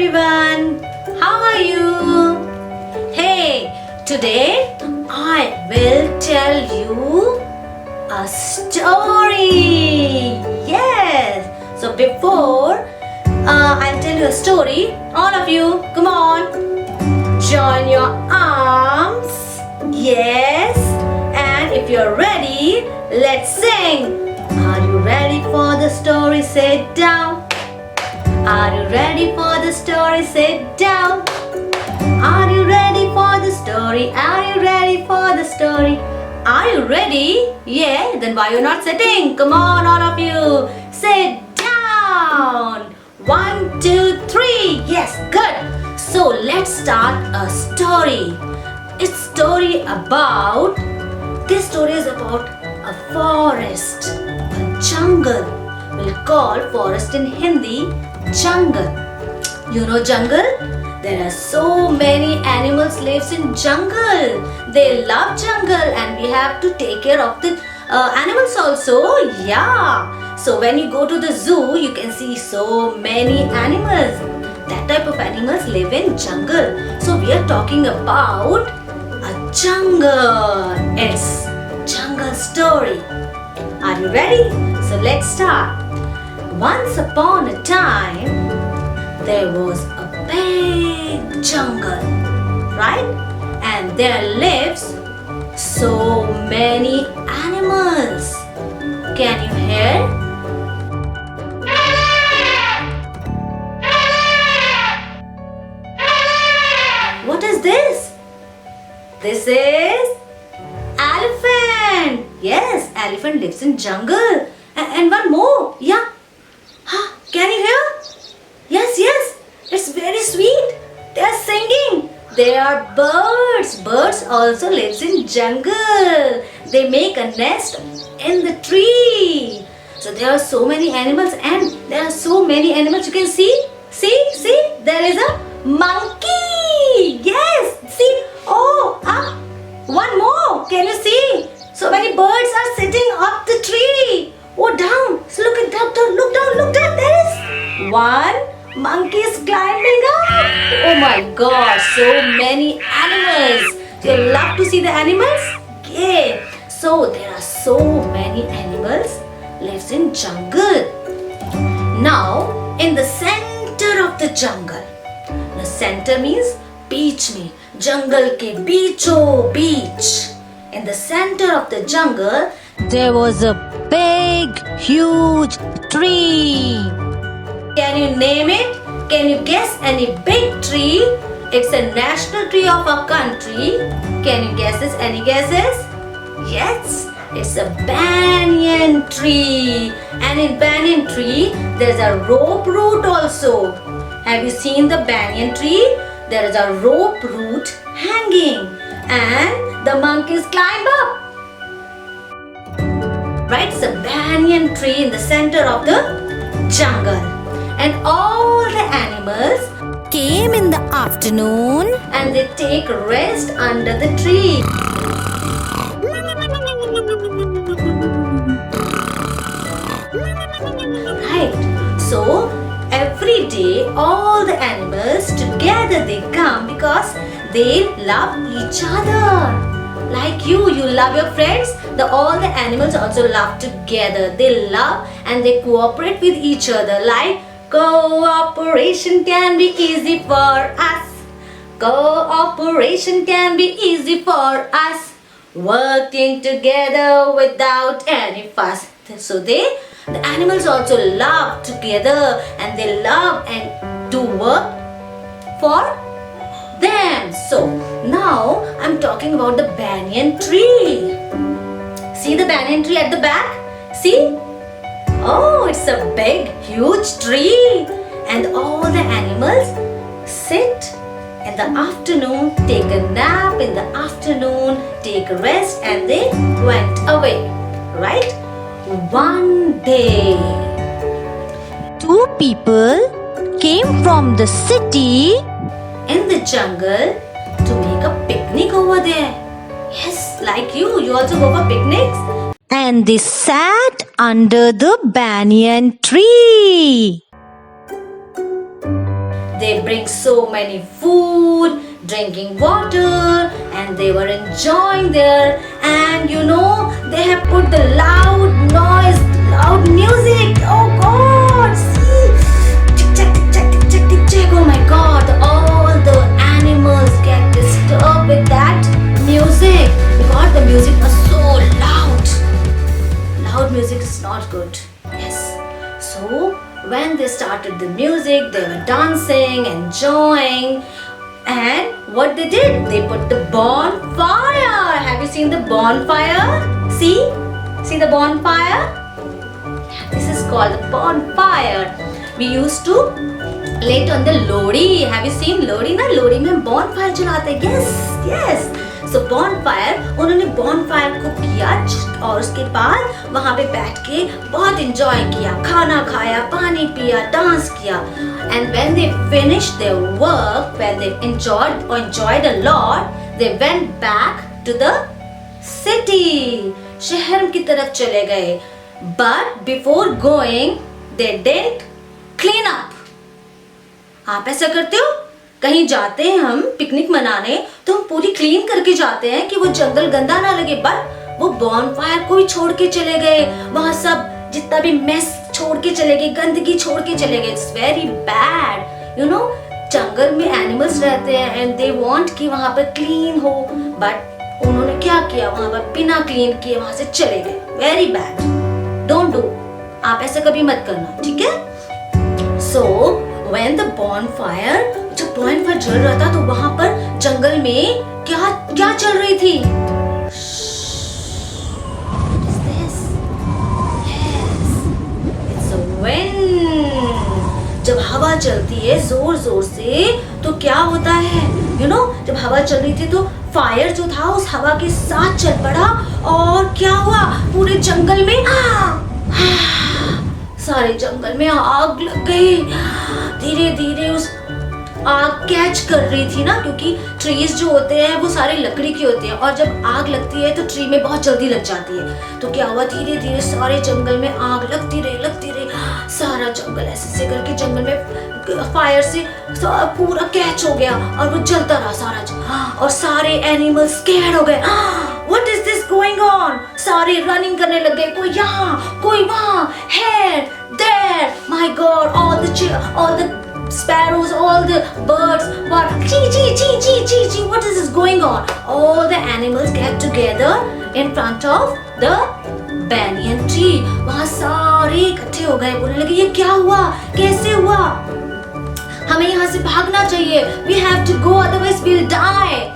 everyone, how are you? Hey, today I will tell you a story. Yes. So before I'll tell you a story, all of you, come on, join your arms. Yes. And if you're ready, let's sing. Are you ready for the story? Sit down. Are you ready for the story? Sit down. Are you ready for the story? Are you ready for the story? Are you ready? Yeah, then why you not sitting? Come on, all of you. Sit down. 1, 2, 3. Yes, good. So let's start a story. This story is about a forest, a jungle. We'll call forest in Hindi jungle. You know jungle? There are so many animals lives in jungle. They love jungle and we have to take care of the animals also. Yeah. So when you go to the zoo, you can see so many animals. That type of animals live in jungle. So we are talking about a jungle. It's jungle story. Are you ready? So let's start. Once upon a time, there was a big jungle, right? And there lives so many animals. Can you hear? What is this? This is elephant. Yes, elephant lives in jungle. And one more. Yeah. Can you hear? Yes. It's very sweet. They are singing. They are birds. Birds also lives in jungle. They make a nest in the tree. So there are so many animals and there are so many animals you can see. See. There is a monkey. Yes. See. Oh, one more. Can you see? So many birds are sitting up the tree. Oh, down. So look at that. Look down. There is one monkey is climbing up. Oh my gosh. So many animals. Do you love to see the animals? Yeah. So there are so many animals lives in jungle. Now in the center of the jungle. The center means beach में jungle के बीचों बीच. In the center of the jungle, there was a big, huge tree. Can you name it? Can you guess any big tree? It's a national tree of our country. Can you guess this? Any guesses? Yes, it's a banyan tree. And in banyan tree, there's a rope root also. Have you seen the banyan tree? There is a rope root hanging. And the monkeys climb up. Right, it's a banyan tree in the center of the jungle. And all the animals came in the afternoon and they take rest under the tree. Right, so every day all the animals together they come because they love each other. Like you love your friends. All the animals also love together. They love and they cooperate with each other. Like cooperation can be easy for us. Cooperation can be easy for us. Working together without any fuss. So the animals also love together and they love and do work for them. So now I'm talking about the banyan tree. See the banyan tree at the back? See? Oh, it's a big, huge tree. And all the animals sit in the afternoon, take a nap in the afternoon, take a rest and they went away. Right? One day, two people came from the city in the jungle to make a picnic over there. Yes, like you also go for picnics. And they sat under the banyan tree. They bring so many food, drinking water, and they were enjoying there. And you know, they have put the loud noise, loud music. Oh God, see, tick tock, tick tock, tick tock, tick tock. Oh my God, all the animals get disturbed with that music because the music was so loud. Loud music is not good. Yes. So when they started the music, they were dancing, enjoying, and what they did? They put the bonfire. Have you seen the bonfire? See the bonfire? Yeah, this is called the bonfire. We used to light on the Lodi. Have you seen Lodi? ना Lodi में bonfire जलाते हैं. Yes. So bonfire, उन्होंने bonfire को किया और उसके बाद वहाँ पे बैठ के बहुत enjoy किया, खाना खाया, पानी पिया, डांस किया. And when they finished their work, when they enjoyed a lot, they went back to the city. शहर की तरफ चले गए. But before going, they didn't clean up. आप ऐसा करते हो? कहीं जाते हैं हम पिकनिक मनाने तो हम पूरी क्लीन करके जाते हैं कि वो जंगल गंदा ना लगे. बट वो बॉनफायर को ही छोड़ के चले गए. वहाँ सब जितना भी मेस छोड़ के चले गए, गंदगी छोड़ के चले गए. It's very bad. You know, जंगल में एनिमल्स रहते हैं एंड दे वांट कि वहाँ पर क्लीन हो. बट उन्होंने क्या किया, वहाँ पर बिना क्लीन किए वहाँ से चले गए. Very bad. Don't do. आप ऐसा कभी मत करना, ठीक है? सो when the bonfire, जब bonfire जल रहा था तो वहाँ पर जंगल में क्या क्या चल रही थी? What is this? Yes, it's a wind. जब हवा चलती है जोर जोर से तो क्या होता है? You know, जब हवा चल रही थी तो फायर जो था उस हवा के साथ चल पड़ा और क्या हुआ? पूरे जंगल में सारे जंगल में आग लग गई. धीरे धीरे उस आग कैच कर रही थी ना, क्योंकि ट्रीज जो होते हैं वो सारे लकड़ी के होते हैं और जब आग लगती है तो ट्री में बहुत जल्दी लग जाती है. तो क्या हुआ, धीरे धीरे सारे जंगल में आग लगती रही. सारा जंगल ऐसे करके जंगल में फायर से पूरा कैच हो गया और वो जलता रहा सारा जंगल. और सारे एनिमल्स स्कैर्ड हो गए. What is this going on? सारे रनिंग करने लग गए. कोई यहाँ, कोई वहाँ. Here, there. My God, all the sparrows, all the birds were chee. What is this going on? All the animals get together in front of the banyan tree. वहाँ सारे इकट्ठे हो गए. बोलने लगे ये क्या हुआ, कैसे हुआ, हमें यहाँ से भागना चाहिए. We have to go, otherwise we'll die.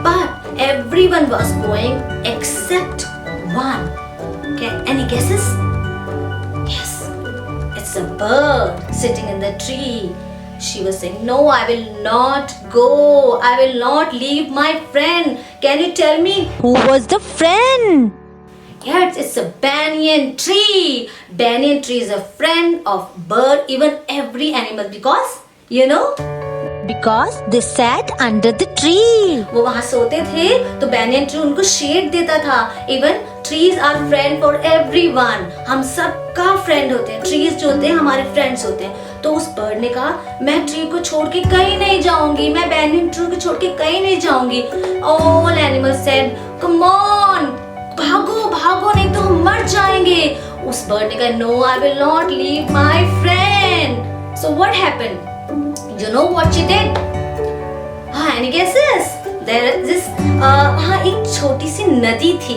But everyone was going except one. Okay, any guesses? Yes, it's a bird sitting in the tree. She was saying, no, I will not go. I will not leave my friend. Can you tell me Who was the friend? Yes, it's a banyan tree. Banyan tree is a friend of bird, even every animal, because you know, Because they sat under the tree. वो वहाँ सोते थे तो banyan tree उनको shade देता था. Even trees are friend for everyone. हम सबका friend होते हैं. Trees जो होते हैं हमारे friends होते हैं. तो उस bird ने कहा मैं tree को छोड़ के कहीं नहीं जाऊंगी. मैं banyan tree को छोड़ के कहीं नहीं जाऊंगी. All animals said, come on, भागो भागो नहीं तो हम मर जाएंगे. उस bird ने कहा no, I will not leave my friend. So what happened? You know what she did? Any guesses? There is this. हाँ, एक छोटी सी नदी थी.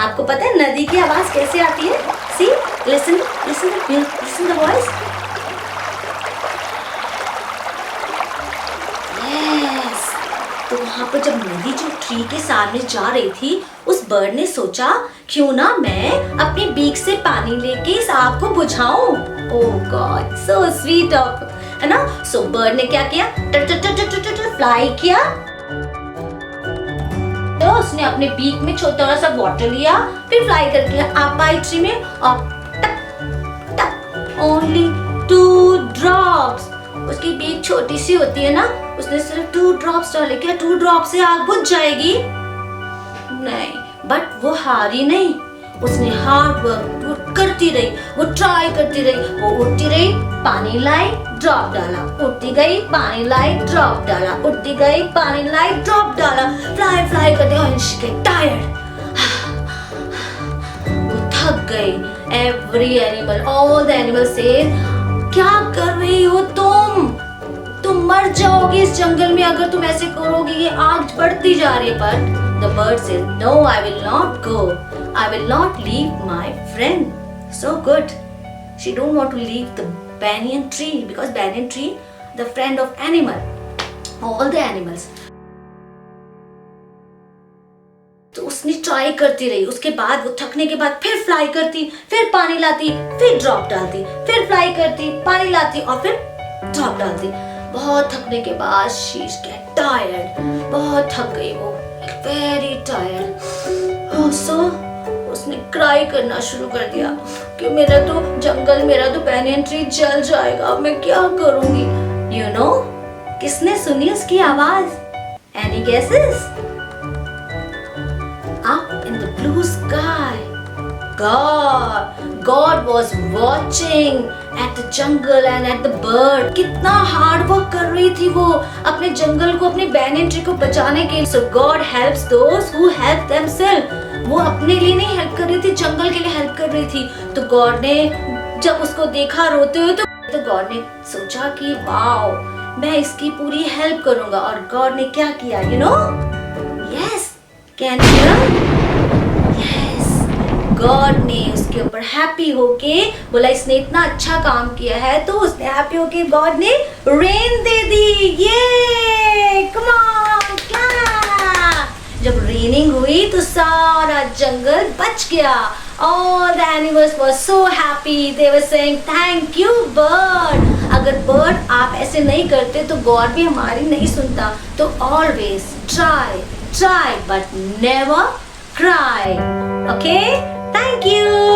आपको पता है नदी की आवाज कैसे आती है? See, listen the voice. Yes. तो वहाँ पर जब नदी जो ट्री के सामने जा रही थी, उस बर्ड ने सोचा क्यों ना मैं अपनी बीक से पानी लेके इस आग को बुझाऊं. Oh God, so sweet of, है ना? So bird ने क्या किया? फ्लाई किया. तो उसने अपने बीक में छोटा सा वाटर लिया, फिर फ्लाई करके आप आई ट्री में और टक टक ओनली 2 drops. उसकी बीक छोटी सी होती है ना, उसने सिर्फ 2 drops डाले. क्या 2 drops से आग बुझ जाएगी? नहीं. बट वो हारी नहीं. उसने हार्ड वर्क करती रही, वो ट्राई करती रही, वो उठती रही, पानी लाई, ड्रॉप डाला, उड़ती गई, पानी लाई, ड्रॉप डाला, उड़ती गई, पानी लाई, ड्रॉप डाला, फ्लाई फ्लाई करते हुए शी गेट टायर्ड, वो थक गई। Every animal, all the animal says, क्या कर रही हो तुम मर जाओगी इस जंगल में अगर तुम ऐसे करोगी, ये आग बढ़ती जा रही है। But the bird says, no, I will not go, I will not leave my friend. So good, she don't want to leave the banyan tree, because banyan tree the friend of animal, all the animals. तो उसने try करती रही, उसके बाद वो थकने के बाद फिर फ्लाई करती, फिर पानी लाती, फिर ड्रॉप डालती, फिर फ्लाई करती, पानी लाती और फिर ड्रॉप डालती। बहुत थकने के बाद she get tired, बहुत थक गई वो, very tired। so उसने क्राई करना शुरू कर दिया कि मेरा तो जंगल, मेरा तो banyan tree जल जाएगा, अब मैं क्या करूंगी। You know, किसने सुनी उसकी आवाज? Any guesses? Up in the blue sky, God was watching at the jungle and at the bird. कितना हार्ड वर्क कर रही थी वो अपने जंगल को, अपने banyan tree को बचाने के लिए। So God helps those who help themselves. वो अपने लिए नहीं हेल्प कर रही थी, जंगल के लिए हेल्प कर रही थी। तो गॉड ने जब उसको देखा रोते हुए तो गॉड ने सोचा कि वाओ, मैं इसकी पूरी हेल्प करूंगा। और गॉड ने क्या किया, you know? Yes, can you? Yes, God ने उसके ऊपर हैप्पी होके बोला इसने इतना अच्छा काम किया है, तो उसने हैप्पी होके गॉड ने रेन दे दी। ये कम ऑन क्लैप। जब रेनिंग हुई तो सारा जंगल बच गया। All the animals were so happy. They were saying thank you bird. अगर bird आप ऐसे नहीं करते तो God भी हमारी नहीं सुनता। तो always try but never cry. Okay? Thank you.